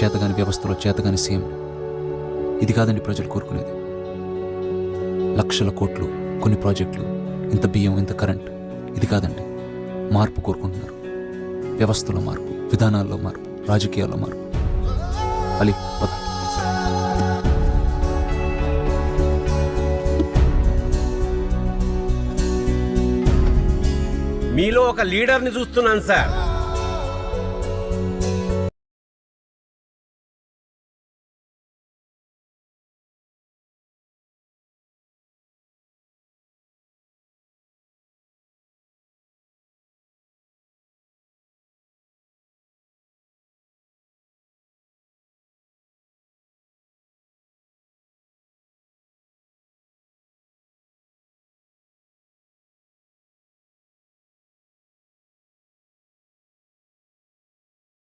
చేతగాని వ్యవస్థలో చేతగాని సీఎం. ఇది కాదండి ప్రజలు కోరుకునేది. లక్షల కోట్లు, కొన్ని ప్రాజెక్టులు, ఇంత బియ్యం, ఇంత కరెంట్. ఇది కాదండి. మార్పు కోరుకుంటున్నారు. వ్యవస్థలో మార్పు, విధానాల్లో మార్పు, రాజకీయాల్లో మార్పు. అలీ పద. మీలో ఒక లీడర్ని చూస్తున్నాను సార్.